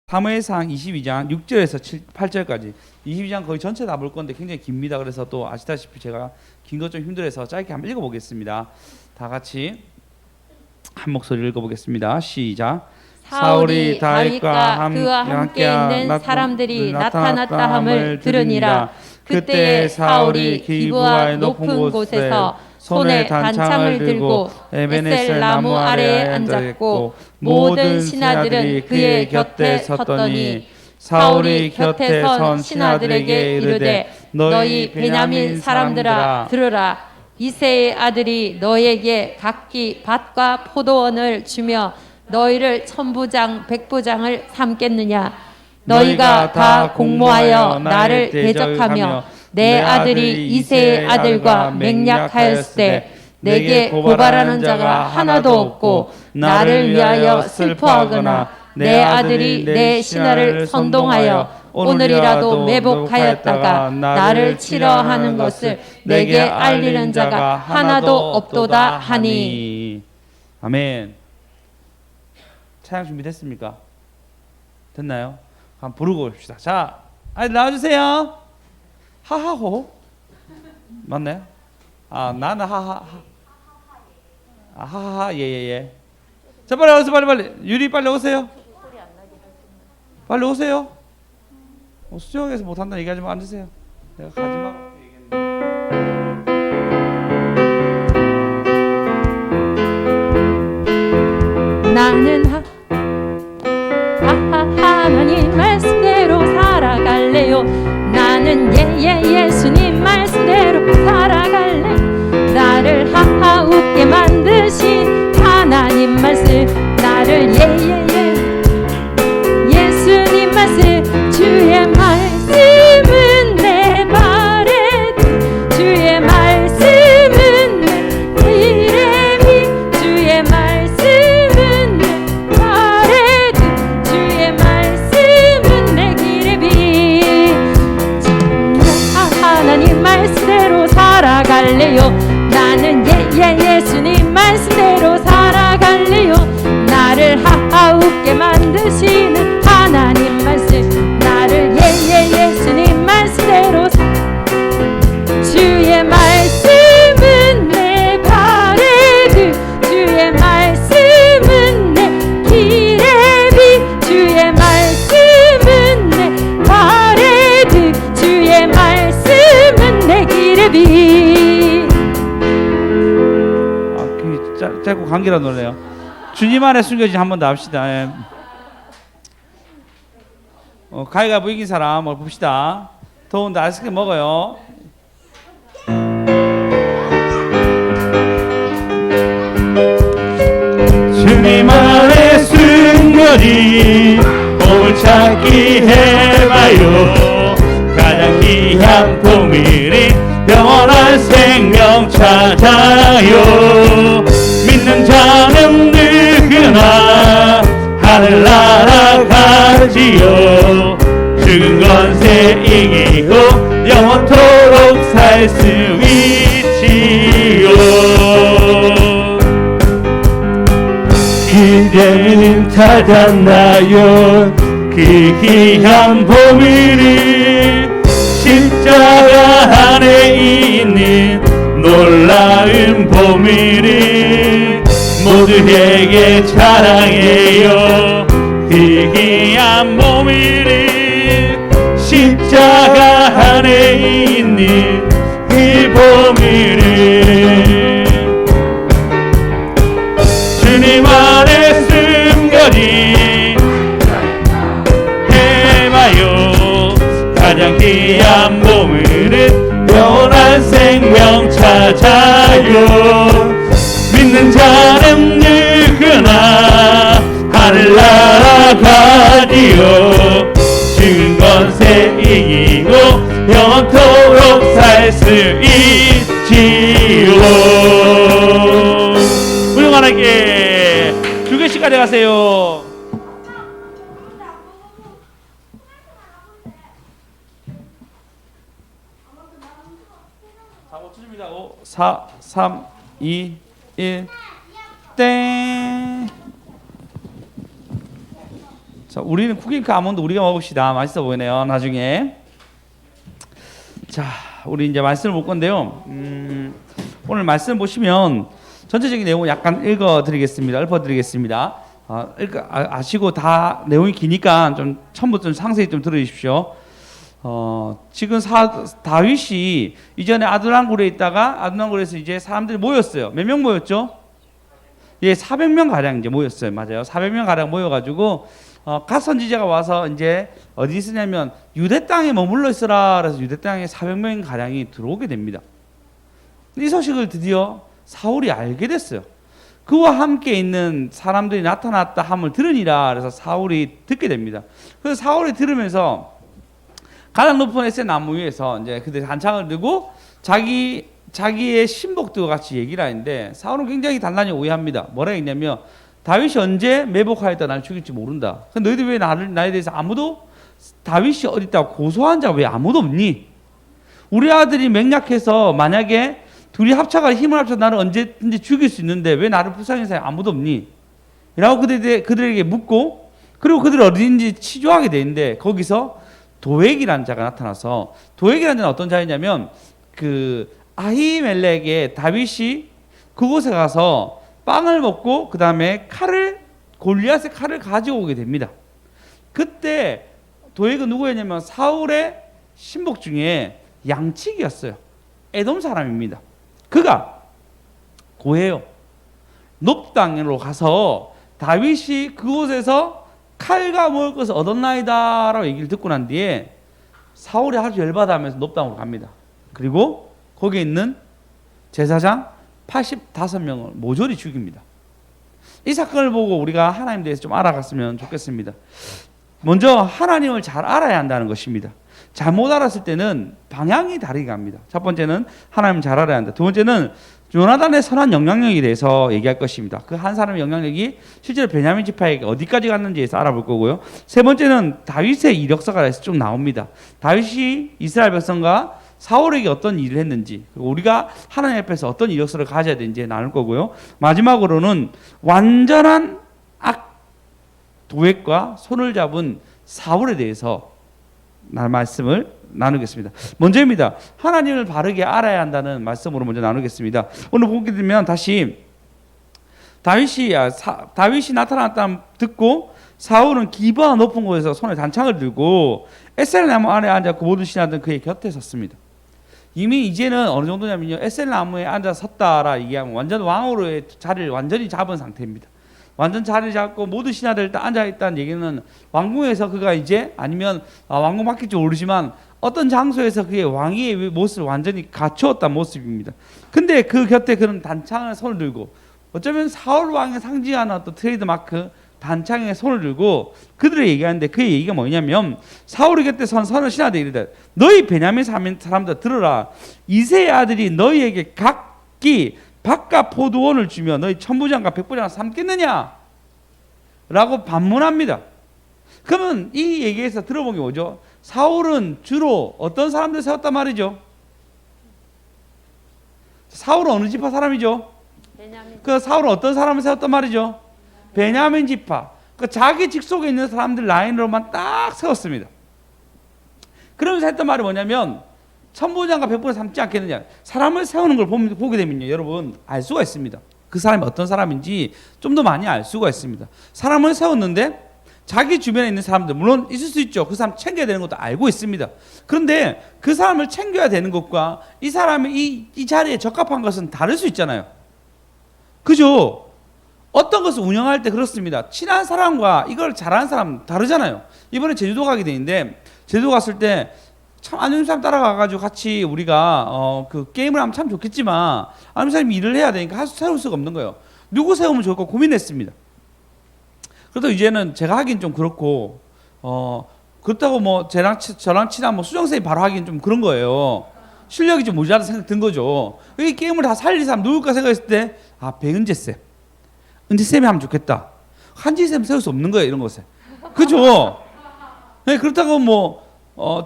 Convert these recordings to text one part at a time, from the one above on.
사무엘상 22장 6절에서 8절까지 22장 거의 전체 다 볼 건데 굉장히 깁니다. 그래서 또 아시다시피 제가 긴 것 좀 힘들어서 짧게 한번 읽어보겠습니다. 다 같이 한 목소리 읽어보겠습니다. 시작. 사울이 다윗과 그와 함께 있는 사람들이 나타났다 함을 들으니라. 그때 사울이 기브와 높은 곳에서 손에 단창을 들고 에베네셀 나무 아래에 앉았고 모든 신하들은 그의 곁에 섰더니 사울이 곁에 선 신하들에게 이르되 너희 베냐민 사람들아 들으라. 이새의 아들이 너에게 각기 밭과 포도원을 주며 너희를 천부장 백부장을 삼겠느냐. 너희가 다 공모하여 나를 대적하며 내 아들이 이새의 아들과 맹약하였을 때 내게 고발하는 자가 하나도 없고 나를 위하여 슬퍼하거나 내 아들이 내 신하를 선동하여 오늘이라도 매복하였다가 나를 치러하는 것을 내게 알리는 자가 하나도 없도다 하니. 아멘. 찬양 준비됐습니까? 됐나요? 한번 부르고 봅시다. 자, 아이들 나와주세요. 하하호 맞나요? 아, 나는 하하. 아, 하하하 예예예. 자, 빨리 오세요. 빨리 유리 빨리 오세요. 빨리 오세요. 수정에서 못한다 얘기하지 마. 앉으세요. 내가 가지 마. 나는 하나님 말씀대로 살아갈래요. 나는 예수님 말씀대로 살아갈래. 나를 웃게 만드신 하나님 말씀, 나를 예수님 말씀, 주의 말씀은 내 발에 주의 말씀은 내 길에 빛, 주의 말씀은 내 발에 주의 말씀은 내 길에 빛. 하나님 말씀대로 살아갈래요. 나는 예수님 말씀대로 살아갈래요. 나를 웃게 만드시는 하나님 말씀, 나를 예수님 말씀대로 주의 말씀은 내 발에 빛, 주의 말씀은 내 길에 빛, 주의 말씀은 내 발에 빛, 주의 말씀은 내 길에 빛. 짧고 감기라 노래요. 주님 안에 숨겨진 한 번 더 합시다. 예. 가위가 이긴 사람 봅시다. 더운데 아이스크림 먹어요. 주님 안에 숨겨진 보물찾기 해봐요. 가장 귀한 보물이 영원한 생명 찾아요. 믿는 자는 누구나 하늘 날아가지요. 죽은 권세 이기고 영원토록 살 수 있지요. 이제는 찾았나요? 그 귀한 보물이 십자가 안에 있는 놀라운 보물을 모두에게 자랑해요. 그 귀한 보물을 십자가 안에 있는 그 보물을 주님 안에 숨겨진 해봐요. 가장 귀한 보물은 영원한 생명 찾아요. 믿는 자는 누구나 하늘 날아가지요. 죽은 권세 이기고 영원토록 살 수 있지요. 훌륭하게 2개씩 가져가세요. 자, 5초입니다. 5, 4, 3, 2, 1, 땡. 자, 자, 우리는 쿠킹카 아몬드 우리가 먹읍시다. 맛있어 보이네요. 나중에. 자, 우리 이제 말씀을 볼 건데요. 오늘 말씀 보시면 전체적인 내용을 약간 읽어드리겠습니다. 읊어드리겠습니다. 아시고 다 내용이 기니까 좀 처음부터 좀 상세히 좀 들어주십시오. 지금 다윗이 이전에 아둘람굴에 있다가 아둘람굴에서 이제 사람들이 모였어요. 몇 명 모였죠? 예, 400명 가량 이제 모였어요. 맞아요. 400명 가량 모여가지고 갓 선지자가 와서 이제 어디 있으냐면 유대 땅에 머물러 있으라. 그래서 유대 땅에 400명 가량이 들어오게 됩니다. 이 소식을 드디어 사울이 알게 됐어요. 그와 함께 있는 사람들이 나타났다 함을 들으니라. 그래서 사울이 듣게 됩니다. 그래서 사울이 들으면서 가장 높은 에셋 나무 위에서 이제 그들 한창을 들고 자기의 신복들과 같이 얘기를 하는데 사울은 굉장히 단단히 오해합니다. 뭐라 했냐면 다윗이 언제 매복하였다 나를 죽일지 모른다. 너희들 왜 나에 대해서 아무도 다윗이 어디 있다고 고소한 자가 왜 아무도 없니? 우리 아들이 맹약해서 만약에 둘이 합쳐가 힘을 합쳐 나를 언제든지 죽일 수 있는데 왜 나를 불쌍히 사람이 아무도 없니? 라고 그들에게 묻고 그리고 그들이 어디든지 치조하게 되는데 거기서 도액이라는 자가 나타나서 도액이라는 자는 어떤 자이냐면 그 아히멜렉의 다윗이 그곳에 가서 빵을 먹고 그 다음에 골리앗의 칼을 가지고 오게 됩니다. 그때 도액은 누구였냐면 사울의 신복 중에 양측이었어요. 에돔 사람입니다. 그가 고해요. 높 땅으로 가서 다윗이 그곳에서 칼과 먹을 것을 얻었나이다 라고 얘기를 듣고 난 뒤에 사울이 아주 열받아 하면서 높 땅으로 갑니다. 그리고 거기에 있는 제사장 85명을 모조리 죽입니다. 이 사건을 보고 우리가 하나님에 대해서 좀 알아갔으면 좋겠습니다. 먼저 하나님을 잘 알아야 한다는 것입니다. 잘못 알았을 때는 방향이 다르게 갑니다. 첫 번째는 하나님을 잘 알아야 한다. 두 번째는 요나단의 선한 영향력에 대해서 얘기할 것입니다. 그 한 사람의 영향력이 실제로 베냐민 지파에게 어디까지 갔는지에서 알아볼 거고요. 세 번째는 다윗의 이력서가 좀 나옵니다. 다윗이 이스라엘 백성과 사울에게 어떤 일을 했는지, 그리고 우리가 하나님 앞에서 어떤 이력서를 가져야 되는지 나눌 거고요. 마지막으로는 완전한 도액과 손을 잡은 사울에 대해서 말씀을 나누겠습니다. 먼저입니다. 하나님을 바르게 알아야 한다는 말씀으로 먼저 나누겠습니다. 오늘 보게 되면 다시 다윗이 나타났다 듣고 사울은 기브아 높은 곳에서 손에 단창을 들고 에셀 나무 아래 앉아 그 모든 신하들은 그의 곁에 섰습니다. 이미 이제는 어느 정도냐면요, 에셀 나무에 앉아 섰다라 얘기하면 완전 왕으로의 자리를 완전히 잡은 상태입니다. 완전 자리 잡고 모든 신하들 다 앉아 있다는 얘기는 왕궁에서 그가 이제 아니면 왕궁 바뀔지 모르지만 어떤 장소에서 그의 왕위의 모습을 완전히 갖추었다는 모습입니다. 근데 그 곁에 그런 단창을 손을 들고 어쩌면 사울 왕의 상징하는 어떤 트레이드 마크 단창에 손을 들고 그들을 얘기하는데 그의 얘기가 뭐냐면 사울의 곁에 선 선을 신하들이 이르되 너희 베냐민 사람들 들으라. 이새의 아들이 너희에게 각기 밭과 포도원을 주며 너희 천부장과 백부장을 삼겠느냐? 라고 반문합니다. 그러면 이 얘기에서 들어본 게 뭐죠? 사울은 주로 어떤 사람들 세웠단 말이죠? 사울은 어느 지파 사람이죠? 그 사울은 어떤 사람을 세웠단 말이죠? 베냐민 지파. 그 자기 직속에 있는 사람들 라인으로만 딱 세웠습니다. 그러면서 했던 말이 뭐냐면 천부장과 백부를 삼지 않겠느냐. 사람을 세우는 걸 보게 되면요, 여러분 알 수가 있습니다. 그 사람이 어떤 사람인지 좀 더 많이 알 수가 있습니다. 사람을 세웠는데 자기 주변에 있는 사람들 물론 있을 수 있죠. 그 사람 챙겨야 되는 것도 알고 있습니다. 그런데 그 사람을 챙겨야 되는 것과 이 사람이 이 자리에 적합한 것은 다를 수 있잖아요. 그죠? 어떤 것을 운영할 때 그렇습니다. 친한 사람과 이걸 잘하는 사람 다르잖아요. 이번에 제주도 가게 되는데 제주도 갔을 때 참 안윤 사람 따라가가지고 같이 우리가 그 게임을 하면 참 좋겠지만 안윤 사람이 일을 해야 되니까 세울 수가 없는 거예요. 누구 세우면 좋을까 고민했습니다. 그래도 이제는 제가 하긴 좀 그렇고 그렇다고 뭐 저랑 친한 뭐 수정쌤이 바로 하긴 좀 그런 거예요. 실력이 좀 모자라다 생각 든 거죠. 이 게임을 다 살릴 사람 누굴까 생각했을 때 배은재 쌤, 은재 쌤이 하면 좋겠다. 한지 쌤 세울 수 없는 거예요, 이런 것에. 그죠? 네, 그렇다고 뭐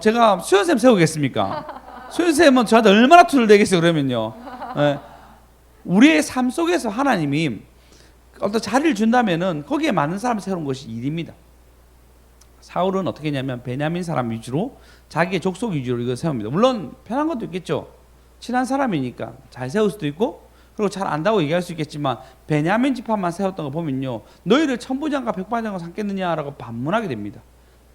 제가 수현 쌤 세우겠습니까? 수현 쌤은 저한테 얼마나 투덜대겠어요, 그러면요. 네. 우리의 삶 속에서 하나님이 어떤 자리를 준다면은 거기에 많은 사람을 세우는 것이 일입니다. 사울은 어떻게 했냐면 베냐민 사람 위주로 자기의 족속 위주로 이걸 세웁니다. 물론 편한 것도 있겠죠. 친한 사람이니까 잘 세울 수도 있고 그리고 잘 안다고 얘기할 수 있겠지만 베냐민 지파만 세웠던 거 보면요. 너희를 천부장과 백부장과 삼겠느냐라고 반문하게 됩니다.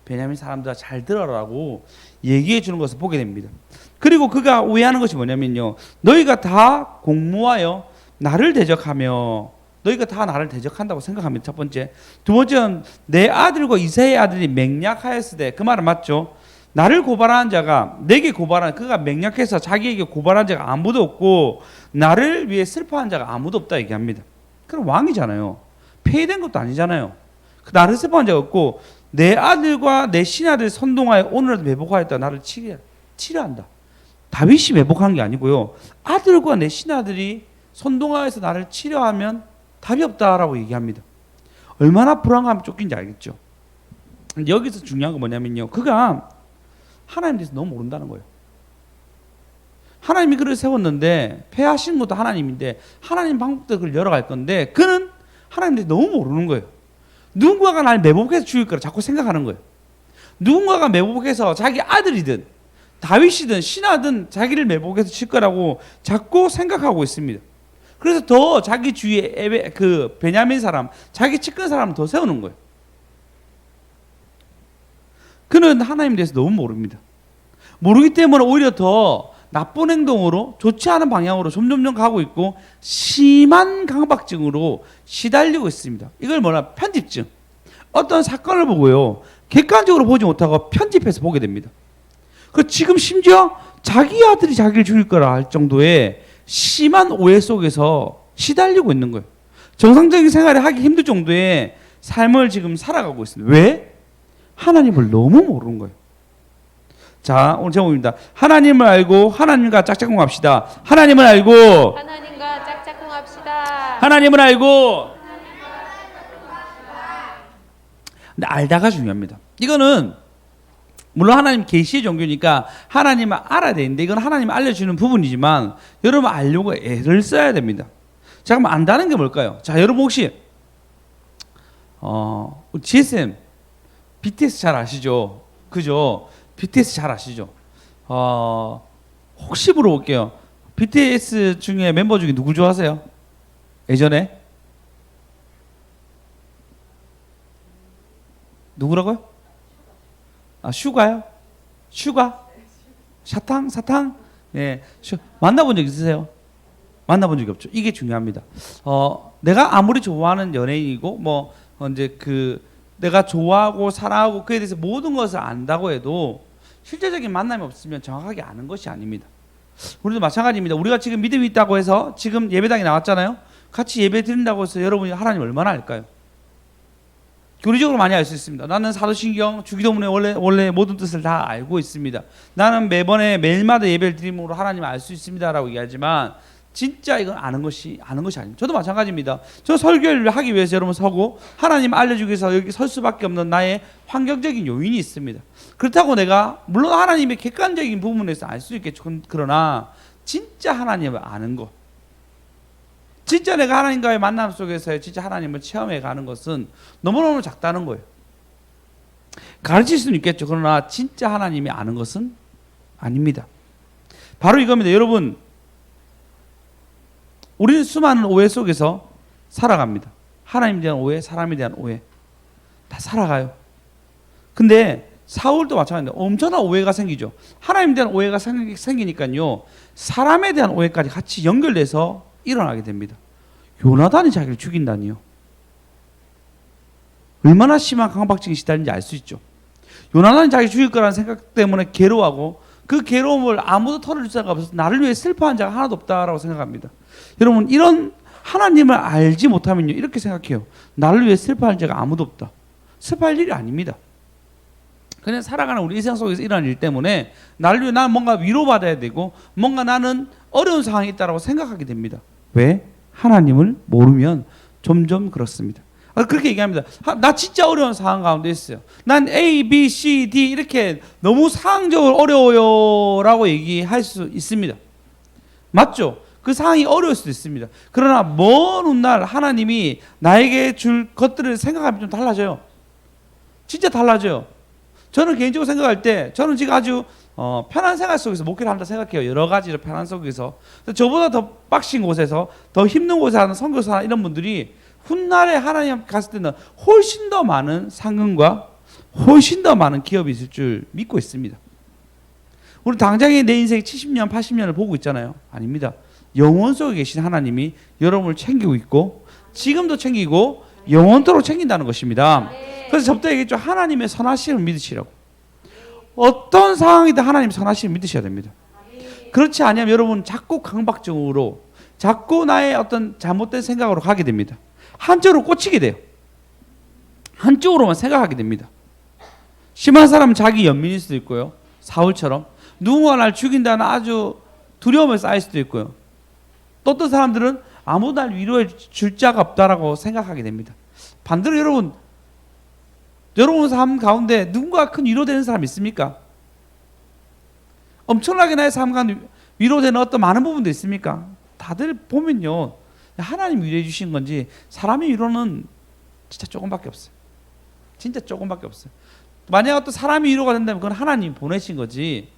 베냐민 사람들아 잘 들어라고 얘기해 주는 것을 보게 됩니다. 그리고 그가 오해하는 것이 뭐냐면요. 너희가 다 공모하여 나를 대적하며 너희가 다 나를 대적한다고 생각합니다. 첫 번째. 두 번째는 내 아들과 이새의 아들이 맹약하였으되 그 말은 맞죠. 나를 고발하는 자가 내게 고발하는 그가 맹약해서 자기에게 고발한 자가 아무도 없고 나를 위해 슬퍼한 자가 아무도 없다 얘기합니다. 그럼 왕이잖아요. 폐위된 것도 아니잖아요. 나를 슬퍼한 자가 없고 내 아들과 내 신하들 선동하여 오늘도 매복하였다. 나를 치려한다. 다윗이 매복한 게 아니고요. 아들과 내 신하들이 선동하여서 나를 치려하면 답이 없다라고 얘기합니다. 얼마나 불안감이 쫓긴지 알겠죠. 여기서 중요한 건 뭐냐면요. 그가 하나님에 대해서 너무 모른다는 거예요. 하나님이 그를 세웠는데 폐하시는 것도 하나님인데 하나님 방법대로 그를 열어갈 건데 그는 하나님에 대해서 너무 모르는 거예요. 누군가가 날 매복해서 죽일 거라 자꾸 생각하는 거예요. 누군가가 매복해서 자기 아들이든 다윗이든 신하든 자기를 매복해서 칠 거라고 자꾸 생각하고 있습니다. 그래서 더 자기 주위에 그 베냐민 사람, 자기 측근 사람을 더 세우는 거예요. 그는 하나님에 대해서 너무 모릅니다. 모르기 때문에 오히려 더 나쁜 행동으로 좋지 않은 방향으로 점점점 가고 있고 심한 강박증으로 시달리고 있습니다. 이걸 뭐냐? 편집증. 어떤 사건을 보고요. 객관적으로 보지 못하고 편집해서 보게 됩니다. 그 지금 심지어 자기 아들이 자기를 죽일 거라 할 정도의 심한 오해 속에서 시달리고 있는 거예요. 정상적인 생활을 하기 힘들 정도의 삶을 지금 살아가고 있습니다. 왜? 하나님을 너무 모르는 거예요. 자, 오늘 제목입니다. 하나님을 알고 하나님과 짝짝꿍합시다. 하나님을 알고 하나님과 짝짝꿍합시다. 하나님을 알고 근데 알다가 중요합니다. 이거는 물론 하나님 계시의 종교니까 하나님을 알아야 되는데 이건 하나님 알려주는 부분이지만 여러분 알려고 애를 써야 됩니다. 자, 그럼 안다는 게 뭘까요? 자, 여러분 혹시 GSM BTS 잘 아시죠? 그죠? BTS 잘 아시죠? 혹시 물어볼게요. BTS 중에 멤버 중에 누구 좋아하세요? 예전에? 누구라고요? 아, 슈가요? 슈가? 사탕? 예, 만나본 적 있으세요? 만나본 적이 없죠. 이게 중요합니다. 내가 아무리 좋아하는 연예인이고 뭐 이제 그 내가 좋아하고 사랑하고 그에 대해서 모든 것을 안다고 해도 실제적인 만남이 없으면 정확하게 아는 것이 아닙니다. 우리도 마찬가지입니다. 우리가 지금 믿음이 있다고 해서 지금 예배당에 나왔잖아요. 같이 예배 드린다고 해서 여러분이 하나님 얼마나 알까요? 교리적으로 많이 알 수 있습니다. 나는 사도신경 주기도문의 원래 모든 뜻을 다 알고 있습니다. 나는 매일마다 예배를 드림으로 하나님을 알 수 있습니다라고 얘기하지만 진짜 이건 아는 것이 아닙니다. 저도 마찬가지입니다. 저 설교를 하기 위해서 여러분 서고 하나님 알려주기 위해서 여기 설 수밖에 없는 나의 환경적인 요인이 있습니다. 그렇다고 내가 물론 하나님의 객관적인 부분에서 알 수 있겠죠. 그러나 진짜 하나님을 아는 것, 진짜 내가 하나님과의 만남 속에서 진짜 하나님을 체험해 가는 것은 너무너무 작다는 거예요. 가르칠 수는 있겠죠. 그러나 진짜 하나님이 아는 것은 아닙니다. 바로 이겁니다. 여러분, 우리는 수많은 오해 속에서 살아갑니다. 하나님에 대한 오해, 사람에 대한 오해 다 살아가요. 근데 사울도 마찬가지입니다. 엄청난 오해가 생기죠. 하나님에 대한 오해가 생기니까요. 사람에 대한 오해까지 같이 연결돼서 일어나게 됩니다. 요나단이 자기를 죽인다니요. 얼마나 심한 강박증이 시달린지 알 수 있죠. 요나단이 자기 죽일 거라는 생각 때문에 괴로워하고 그 괴로움을 아무도 털어줄 자가 없어서 나를 위해 슬퍼한 자가 하나도 없다라고 생각합니다. 여러분, 이런 하나님을 알지 못하면요 이렇게 생각해요. 나를 위해 슬퍼할 자가 아무도 없다. 슬퍼할 일이 아닙니다. 그냥 살아가는 우리 일상 속에서 일어나는 일 때문에 나를 위해 나는 뭔가 위로받아야 되고 뭔가 나는 어려운 상황이 있다라고 생각하게 됩니다. 왜? 하나님을 모르면 점점 그렇습니다. 그렇게 얘기합니다. 나 진짜 어려운 상황 가운데 있어요. 난 A, B, C, D 이렇게 너무 상황적으로 어려워요 라고 얘기할 수 있습니다. 맞죠? 그 상황이 어려울 수도 있습니다. 그러나 먼 훗날 하나님이 나에게 줄 것들을 생각하면 좀 달라져요. 진짜 달라져요. 저는 개인적으로 생각할 때 저는 지금 아주 편한 생활 속에서 목회를 한다 생각해요. 여러 가지로 편한 속에서. 저보다 더 빡신 곳에서 더 힘든 곳에 하는 선교사나 이런 분들이 훗날에 하나님 갔을 때는 훨씬 더 많은 상금과 훨씬 더 많은 기업이 있을 줄 믿고 있습니다. 우리 당장에 내 인생 70년, 80년을 보고 있잖아요. 아닙니다. 영원 속에 계신 하나님이 여러분을 챙기고 있고 지금도 챙기고 영원토록 챙긴다는 것입니다. 그래서 저부터 얘기했죠. 하나님의 선하심을 믿으시라고. 어떤 상황이든 하나님 선하심을 믿으셔야 됩니다. 그렇지 않으면 여러분 자꾸 강박증으로 자꾸 나의 어떤 잘못된 생각으로 가게 됩니다. 한쪽으로 꽂히게 돼요. 한쪽으로만 생각하게 됩니다. 심한 사람은 자기 연민일 수도 있고요. 사울처럼 누군가 날 죽인다는 아주 두려움에 쌓일 수도 있고요. 또 어떤 사람들은 아무 날 위로해 줄 자가 없다라고 생각하게 됩니다. 반대로 여러분 삶 가운데 누군가 큰 위로되는 사람 있습니까? 엄청나게 나의 삶 가운데 위로되는 어떤 많은 부분도 있습니까? 다들 보면요. 하나님 위로해 주신 건지 사람의 위로는 진짜 조금밖에 없어요. 진짜 조금밖에 없어요. 만약 어떤 사람이 위로가 된다면 그건 하나님 보내신 거지.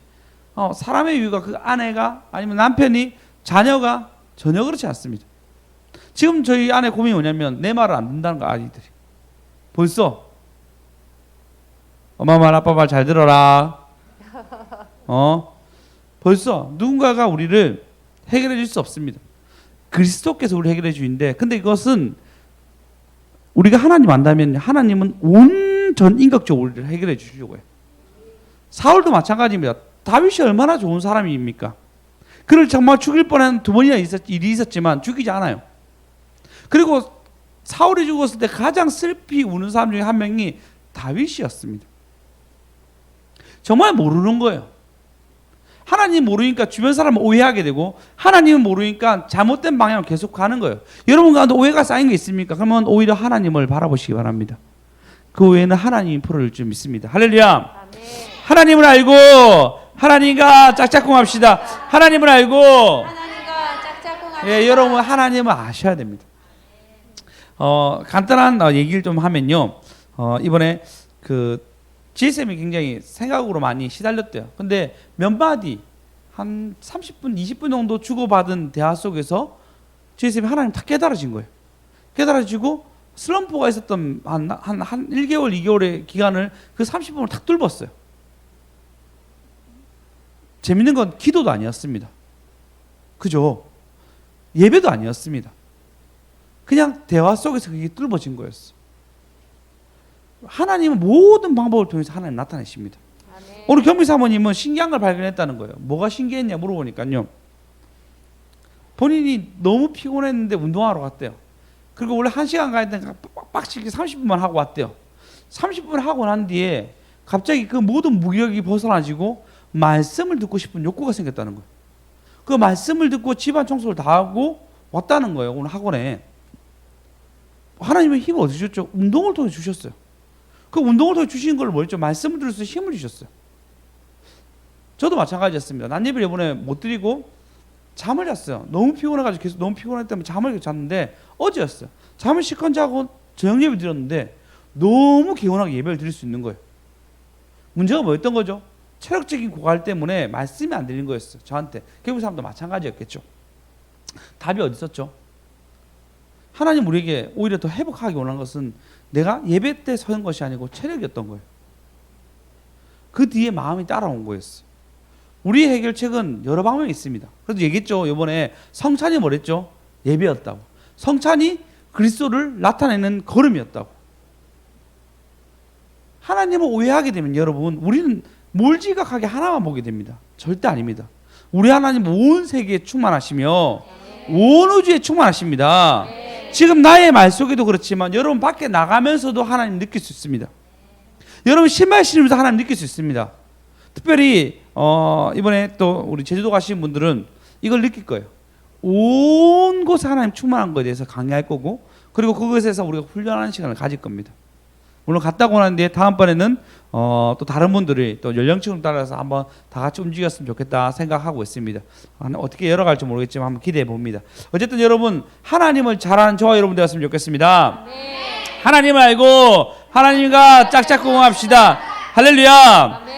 사람의 위로가 그 아내가 아니면 남편이 자녀가 전혀 그렇지 않습니다. 지금 저희 아내 고민이 뭐냐면 내 말을 안 듣는다는 거 아이들이. 벌써 엄마 말 아빠 말 잘 들어라. 벌써 누군가가 우리를 해결해 줄 수 없습니다. 그리스도께서 우리를 해결해 주는데 근데 이것은 우리가 하나님 안다면 하나님은 온전 인격적으로 우리를 해결해 주시려고 해요. 사울도 마찬가지입니다. 다윗이 얼마나 좋은 사람입니까? 그를 정말 죽일 뻔한 두 번이나 일이 있었지만 죽이지 않아요. 그리고 사울이 죽었을 때 가장 슬피 우는 사람 중에 한 명이 다윗이었습니다. 정말 모르는 거예요. 하나님 모르니까 주변 사람을 오해하게 되고 하나님은 모르니까 잘못된 방향으로 계속 가는 거예요. 여러분 가운데 오해가 쌓인 게 있습니까? 그러면 오히려 하나님을 바라보시기 바랍니다. 그 외에는 하나님이 풀어줄 줄 믿습니다. 할렐루야. 아멘. 하나님을 알고 하나님과 짝짝꿍합시다. 하나님을 알고 하나님과 짝짝꿍합시다. 예, 여러분 하나님을 아셔야 됩니다. 간단한 얘기를 좀 하면요. 이번에 그 GSM이 굉장히 생각으로 많이 시달렸대요. 근데 몇 마디 한 30분, 20분 정도 주고받은 대화 속에서 GSM이 하나님 다 깨달아진 거예요. 깨달아지고 슬럼프가 있었던 한 1개월, 2개월의 기간을 그 30분을 탁 뚫었어요. 재밌는 건 기도도 아니었습니다. 그죠? 예배도 아니었습니다. 그냥 대화 속에서 그게 뚫어진 거였어. 하나님은 모든 방법을 통해서 하나님 나타내십니다. 아멘. 오늘 경비 사모님은 신기한 걸 발견했다는 거예요. 뭐가 신기했냐 물어보니까요. 본인이 너무 피곤했는데 운동하러 갔대요. 그리고 원래 1시간 가야 되니까 빡빡치게 30분만 하고 왔대요. 30분 하고 난 뒤에 갑자기 그 모든 무기력이 벗어나지고 말씀을 듣고 싶은 욕구가 생겼다는 거예요. 그 말씀을 듣고 집안 청소를 다 하고 왔다는 거예요. 오늘 학원에. 하나님은 힘을 어디서 주셨죠? 운동을 통해 주셨어요. 그 운동을 통해 주신 걸 뭐였죠? 말씀을 들어서 힘을 주셨어요. 저도 마찬가지였습니다. 난예배를 이번에 못 드리고 잠을 잤어요. 너무 피곤해가지고 계속 너무 피곤했기 때문에 잠을 잤는데 어제였어요. 잠을 실컷 자고 저녁 예배 드렸는데 너무 개운하게 예배를 드릴 수 있는 거예요. 문제가 뭐였던 거죠? 체력적인 고갈 때문에 말씀이 안 들리는 거였어요. 저한테. 교회 사람도 마찬가지였겠죠. 답이 어디 있었죠? 하나님 우리에게 오히려 더 회복하기 원하는 것은 내가 예배 때 서는 것이 아니고 체력이었던 거예요. 그 뒤에 마음이 따라온 거였어요. 우리의 해결책은 여러 방법이 있습니다. 그래서 얘기했죠. 이번에 성찬이 뭐랬죠? 예배였다고. 성찬이 그리스도를 나타내는 걸음이었다고. 하나님을 오해하게 되면 여러분 우리는 몰지각하게 하나만 보게 됩니다. 절대 아닙니다. 우리 하나님 온 세계에 충만하시며 온 우주에 충만하십니다. 지금 나의 말 속에도 그렇지만 여러분 밖에 나가면서도 하나님 느낄 수 있습니다. 여러분 신발 신으면서 하나님 느낄 수 있습니다. 특별히 이번에 또 우리 제주도 가신 분들은 이걸 느낄 거예요. 온 곳에 하나님 충만한 것에 대해서 강의할 거고 그리고 그것에서 우리가 훈련하는 시간을 가질 겁니다. 물론 갔다 오고 난 뒤에 다음번에는 또 다른 분들이 또 연령층을 따라서 한번 다 같이 움직였으면 좋겠다 생각하고 있습니다. 어떻게 열어갈지 모르겠지만 한번 기대해 봅니다. 어쨌든 여러분 하나님을 잘 아는 저와 여러분 되었으면 좋겠습니다. 네. 하나님을 알고 하나님과 짝짝꿍합시다. 할렐루야. 아멘.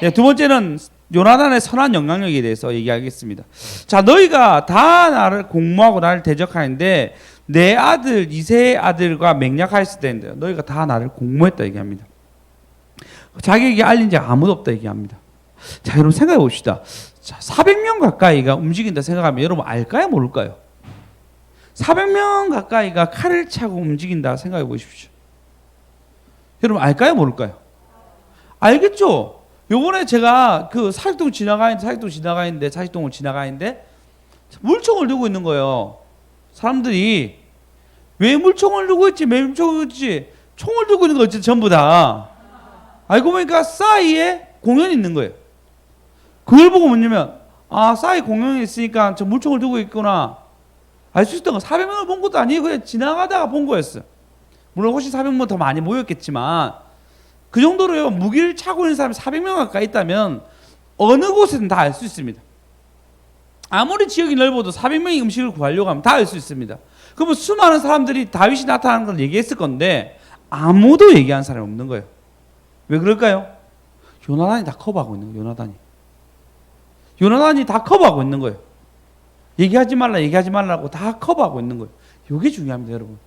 네, 두 번째는 요나단의 선한 영향력에 대해서 얘기하겠습니다. 자, 너희가 다 나를 공모하고 나를 대적하는데 내 아들 이세의 아들과 맹약하였을 때인데 너희가 다 나를 공모했다 얘기합니다. 자기에게 알린 자 아무도 없다 얘기합니다. 자, 여러분 생각해 봅시다. 자, 400명 가까이가 움직인다 생각하면 여러분 알까요, 모를까요? 400명 가까이가 칼을 차고 움직인다 생각해 보십시오. 여러분 알까요, 모를까요? 알겠죠? 요번에 제가 그 사직동을 지나가는데 물총을 들고 있는 거예요. 사람들이 왜 물총을 들고 있지? 왜 물총을 들고 있지? 총을 들고 있는 거지 전부 다. 알고 보니까 싸이에 공연이 있는 거예요. 그걸 보고 뭐냐면 싸이 공연이 있으니까 저 물총을 들고 있구나. 알 수 있던 거 400명을 본 것도 아니고 그냥 지나가다가 본 거였어요. 물론 훨씬 400명 더 많이 모였겠지만 그 정도로요. 무기를 차고 있는 사람이 400명 가까이 있다면 어느 곳에든 다 알 수 있습니다. 아무리 지역이 넓어도 400명이 음식을 구하려고 하면 다 알 수 있습니다. 그러면 수많은 사람들이 다윗이 나타나는 걸 얘기했을 건데 아무도 얘기한 사람이 없는 거예요. 왜 그럴까요? 요나단이 다 커버하고 있는 거예요. 요나단이 다 커버하고 있는 거예요. 얘기하지 말라고 다 커버하고 있는 거예요. 이게 중요합니다, 여러분.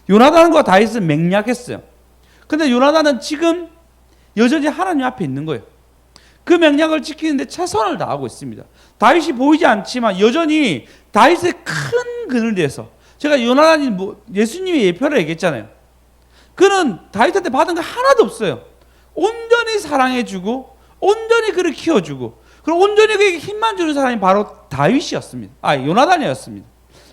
요나단과 다윗은 맹약했어요. 근데 요나단은 지금 여전히 하나님 앞에 있는 거예요. 그 맹약을 지키는데 최선을 다하고 있습니다. 다윗이 보이지 않지만 여전히 다윗의 큰 그늘 뒤에서 제가 요나단이 예수님의 예표를 얘기했잖아요. 그는 다윗한테 받은 거 하나도 없어요. 온전히 사랑해주고 온전히 그를 키워주고 그리고 온전히 그에게 힘만 주는 사람이 바로 다윗이었습니다. 요나단이었습니다.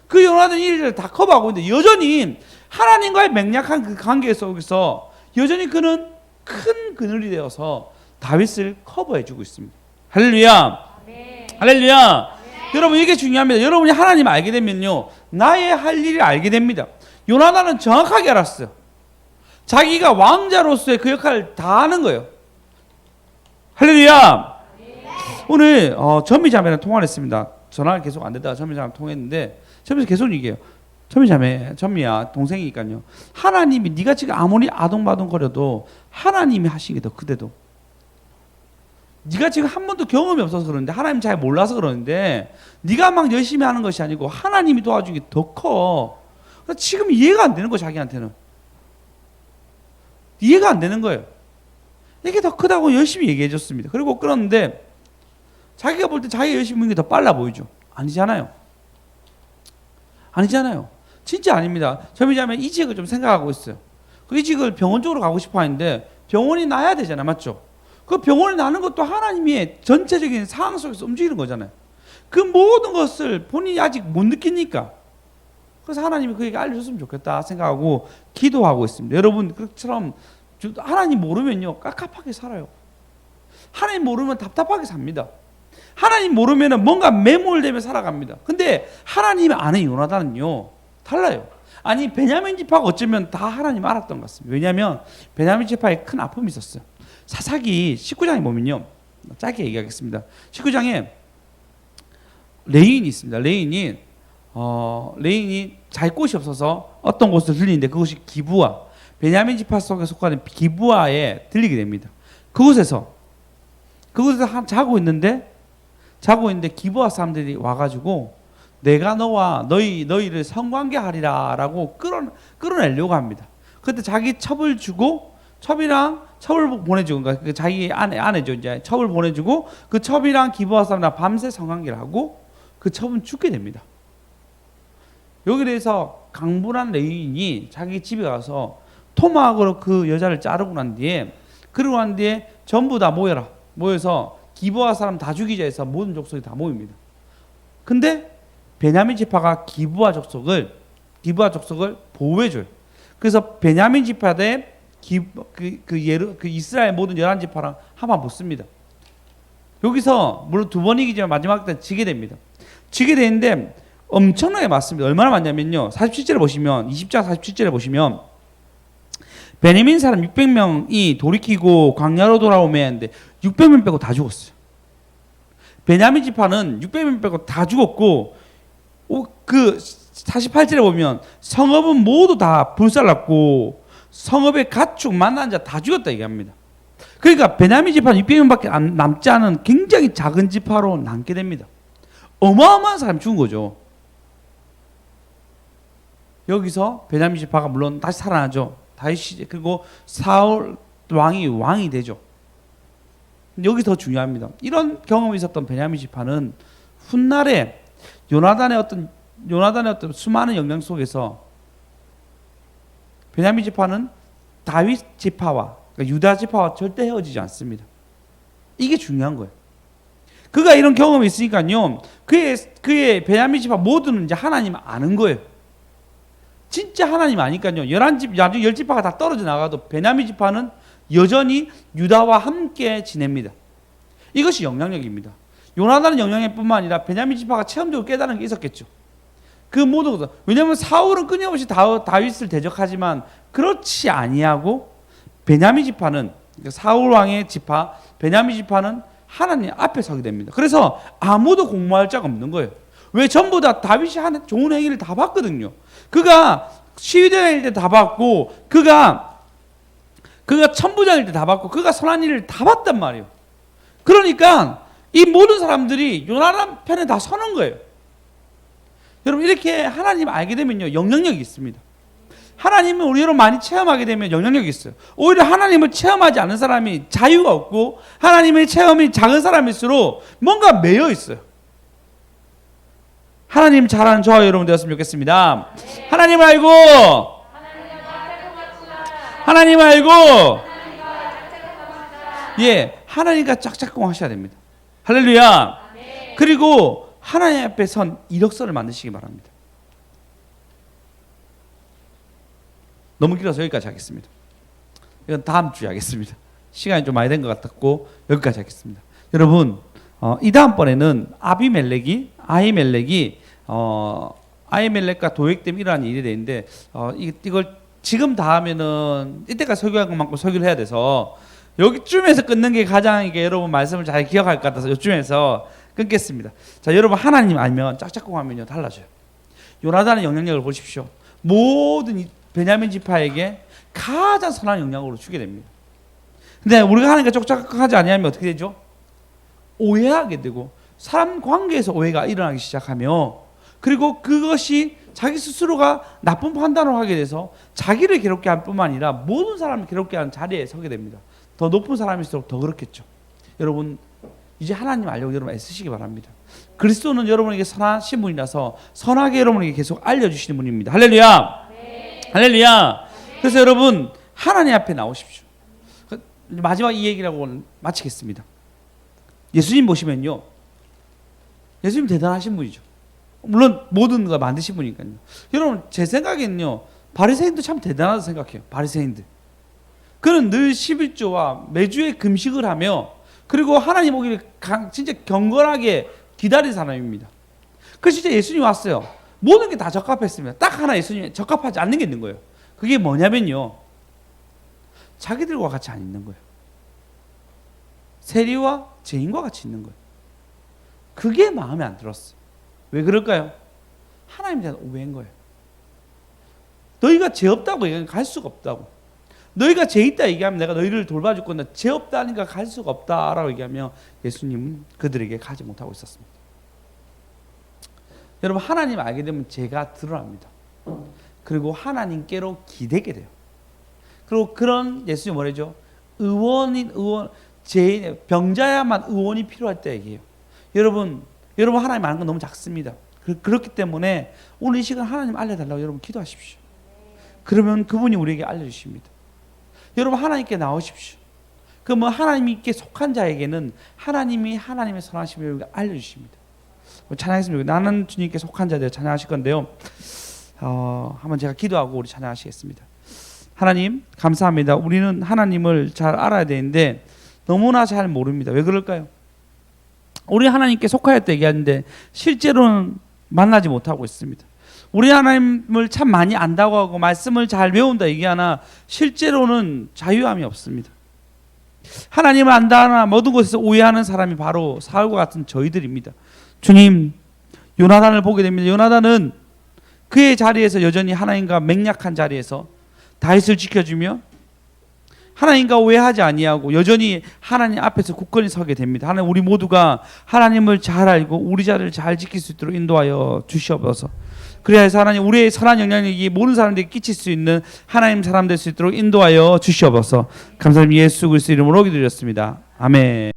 그 요나단 일을 다 커버하고 있는데 여전히 하나님과의 맹약한 그 관계 속에서 여전히 그는 큰 그늘이 되어서 다윗을 커버해주고 있습니다. 할렐루야. 아멘. 할렐루야. 아멘. 여러분 이게 중요합니다. 여러분이 하나님 알게 되면요 나의 할 일을 알게 됩니다. 요나단은 정확하게 알았어요. 자기가 왕자로서의 그 역할을 다 하는 거예요. 할렐루야. 오늘 전미자매랑 통화를 했습니다. 전화가 계속 안 되다가 전미자매랑 통화했는데 전미자 계속 얘기해요. 전미야 동생이니까요. 하나님이 네가 지금 아무리 아동바동거려도 하나님이 하신 게 더 크대도. 네가 지금 한 번도 경험이 없어서 그러는데 하나님 잘 몰라서 그러는데 네가 막 열심히 하는 것이 아니고 하나님이 도와준 게 더 커. 지금 이해가 안 되는 거 자기한테는. 이해가 안 되는 거예요. 이게 더 크다고 열심히 얘기해 줬습니다. 그리고 그러는데 자기가 볼 때 자기가 열심히 하는 게 더 빨라 보이죠. 아니잖아요. 진짜 아닙니다. 전미자매 이직을 좀 생각하고 있어요. 그 이직을 병원 쪽으로 가고 싶어 하는데 병원이 나야 되잖아요. 맞죠? 그 병원이 나는 것도 하나님의 전체적인 상황 속에서 움직이는 거잖아요. 그 모든 것을 본인이 아직 못 느끼니까 그래서 하나님이 그에게 알려줬으면 좋겠다 생각하고 기도하고 있습니다. 여러분 그처럼 하나님 모르면요 깝깝하게 살아요. 하나님 모르면 답답하게 삽니다. 하나님 모르면 뭔가 매몰되며 살아갑니다. 근데 하나님이 아는 요나단은요 달라요. 아니 베냐민 지파가 어쩌면 다 하나님 알았던 것 같습니다. 왜냐하면 베냐민 지파에 큰 아픔이 있었어요. 사사기 19장에 보면요 짧게 얘기하겠습니다. 19장에 레인이 있습니다. 레인이 잘 곳이 없어서 어떤 곳을 들리는데 그것이 기브아, 베냐민 지파 속에 속하는 기브아에 들리게 됩니다. 그곳에서 자고 있는데 기브아 사람들이 와가지고 내가 너와 너희를 성관계하리라라고 끌어내려고 합니다. 그때 자기 첩을 주고 첩을 보내주고 그러니까 그 자기 아내죠 이제 첩을 보내주고 그 첩이랑 기브아 사람이랑 밤새 성관계를 하고 그 첩은 죽게 됩니다. 여기에 대해서 강분한 레인이 자기 집에 가서 토막으로 그 여자를 자르고 난 뒤에 전부 다 모여서 기브아 사람 다 죽이자 해서 모든 족속이 다 모입니다. 근데 베냐민 지파가 기브아 족속을 보호해줘요. 그래서 베냐민 지파 대 이스라엘 모든 11지파랑 한판 붙습니다. 여기서 물론 두 번 이기지만 마지막 때 지게 됩니다. 지게 되는데 엄청나게 맞습니다. 얼마나 많냐면요. 47절에 보시면 20장 47절에 보시면 베냐민 사람 600명이 돌이키고 광야로 돌아오면 하는데 600명 빼고 다 죽었어요. 베냐민 지파는 600명 빼고 다 죽었고 그 48절에 보면 성읍은 모두 다 불살랐고 성읍의 가축 만난 자 다 죽었다 얘기합니다. 그러니까 베냐민 지파는 600명밖에 남지 않은 굉장히 작은 지파로 남게 됩니다. 어마어마한 사람이 죽은 거죠. 여기서 베냐민 지파가 물론 다시 살아나죠. 다윗이 그리고 사울 왕이 되죠. 여기 더 중요합니다. 이런 경험이 있었던 베냐민 지파는 훗날에 요나단의 어떤 수많은 영향 속에서 베냐민 지파는 다윗 지파와 그러니까 유다 지파와 절대 헤어지지 않습니다. 이게 중요한 거예요. 그가 이런 경험이 있으니까요. 그의 베냐민 지파 모두는 이제 하나님 아는 거예요. 진짜 하나님 아니까요. 10지파가 다 떨어져 나가도 베냐민 지파는 여전히 유다와 함께 지냅니다. 이것이 영향력입니다. 요나단은 영향력뿐만 아니라 베냐민 지파가 체험적으로 깨달은 게 있었겠죠. 그 모두 왜냐하면 사울은 끊임없이 다윗을 대적하지만 그렇지 아니하고 베냐민 지파는 그러니까 사울 왕의 지파 베냐민 지파는 하나님 앞에 서게 됩니다. 그래서 아무도 공모할 자가 없는 거예요. 왜 전부 다 다윗이 하는 좋은 행위를 다 봤거든요. 그가 시위대일 때 다 봤고 그가 천부장일 때 다 봤고 그가 선한 일을 다 봤단 말이에요. 그러니까 이 모든 사람들이 요나단 편에 다 서는 거예요. 여러분 이렇게 하나님 알게 되면요 영향력이 있습니다. 하나님을 우리 여러분 많이 체험하게 되면 영향력이 있어요. 오히려 하나님을 체험하지 않은 사람이 자유가 없고 하나님의 체험이 작은 사람일수록 뭔가 매여 있어요. 하나님 잘 아는 저와 여러분 되었으면 좋겠습니다. 하나님 알고 예, 하나님과 짝짝꿍 하셔야 됩니다. 할렐루야. 그리고 하나님 앞에 선 이력서를 만드시기 바랍니다. 너무 길어서 여기까지 하겠습니다. 이건 다음 주에 하겠습니다. 시간이 좀 많이 된 것 같았고 여기까지 하겠습니다. 여러분 이 다음번에는 아히멜렉과 도액 때문에 일어난 일이 되는데 이걸 지금 다 하면은 이때까지 설교한 것만큼 설교를 해야 돼서 여기쯤에서 끊는 게 가장 이게 여러분 말씀을 잘 기억할 것 같아서 이쯤에서 끊겠습니다. 자, 여러분 하나님 알면 짝짝꿍 하면요 달라져요. 요나단의 영향력을 보십시오. 모든 베냐민 지파에게 가장 선한 영향으로 주게 됩니다. 근데 우리가 하나님과 짝짝꿍하지 아니하면 어떻게 되죠? 오해하게 되고 사람 관계에서 오해가 일어나기 시작하며 그리고 그것이 자기 스스로가 나쁜 판단을 하게 돼서 자기를 괴롭게 할 뿐만 아니라 모든 사람을 괴롭게 하는 자리에 서게 됩니다. 더 높은 사람일수록 더 그렇겠죠. 여러분 이제 하나님 알려고 여러분 애쓰시기 바랍니다. 그리스도는 여러분에게 선하신 분이라서 선하게 여러분에게 계속 알려주시는 분입니다. 할렐루야. 네. 할렐루야. 네. 그래서 여러분 하나님 앞에 나오십시오. 마지막 이 얘기라고 마치겠습니다. 예수님 보시면요 예수님 대단하신 분이죠. 물론 모든 걸 만드신 분이니까요. 여러분 제 생각에는요 바리새인도 참 대단하다고 생각해요. 바리새인들 그는 늘 11조와 매주에 금식을 하며 그리고 하나님 오기를 진짜 경건하게 기다린 사람입니다. 그 진짜 예수님 왔어요. 모든 게 다 적합했습니다. 딱 하나 예수님이 적합하지 않는 게 있는 거예요. 그게 뭐냐면요 자기들과 같이 안 있는 거예요. 세리와 죄인과 같이 있는 거예요. 그게 마음에 안 들었어요. 왜 그럴까요? 하나님에 대한 오해인 거예요. 너희가 죄 없다고 얘기하면 갈 수가 없다고. 너희가 죄 있다 얘기하면 내가 너희를 돌봐줄 건데 죄 없다니까 갈 수가 없다라고 얘기하면 예수님은 그들에게 가지 못하고 있었습니다. 여러분 하나님 알게 되면 죄가 드러납니다. 그리고 하나님께로 기대게 돼요. 그리고 그런 예수님이 뭐래죠? 병자야만 의원이 필요할 때 얘기해요. 여러분 하나님 아는 건 너무 작습니다. 그렇기 때문에 오늘 이 시간 하나님 알려달라고 여러분 기도하십시오. 그러면 그분이 우리에게 알려주십니다. 여러분 하나님께 나오십시오. 그러면 하나님께 속한 자에게는 하나님이 하나님의 선하심을 알려주십니다. 찬양했습니다. 나는 주님께 속한 자들 찬양하실 건데요. 한번 제가 기도하고 우리 찬양하시겠습니다. 하나님 감사합니다. 우리는 하나님을 잘 알아야 되는데 너무나 잘 모릅니다. 왜 그럴까요? 우리 하나님께 속하였다 얘기하는데 실제로는 만나지 못하고 있습니다. 우리 하나님을 참 많이 안다고 하고 말씀을 잘 외운다 얘기하나 실제로는 자유함이 없습니다. 하나님을 안다나 모든 곳에서 오해하는 사람이 바로 사울과 같은 저희들입니다. 주님, 요나단을 보게 됩니다. 요나단은 그의 자리에서 여전히 하나님과 맹약한 자리에서 다윗을 지켜주며 하나님과 오해하지 아니하고 여전히 하나님 앞에서 굳건히 서게 됩니다. 하나님, 우리 모두가 하나님을 잘 알고 우리 자를 잘 지킬 수 있도록 인도하여 주시옵소서. 그래야 해서 하나님, 우리의 선한 영향력이 모든 사람들에게 끼칠 수 있는 하나님 사람 될 수 있도록 인도하여 주시옵소서. 감사합니다. 예수 그리스도 이름으로 기도드렸습니다. 아멘.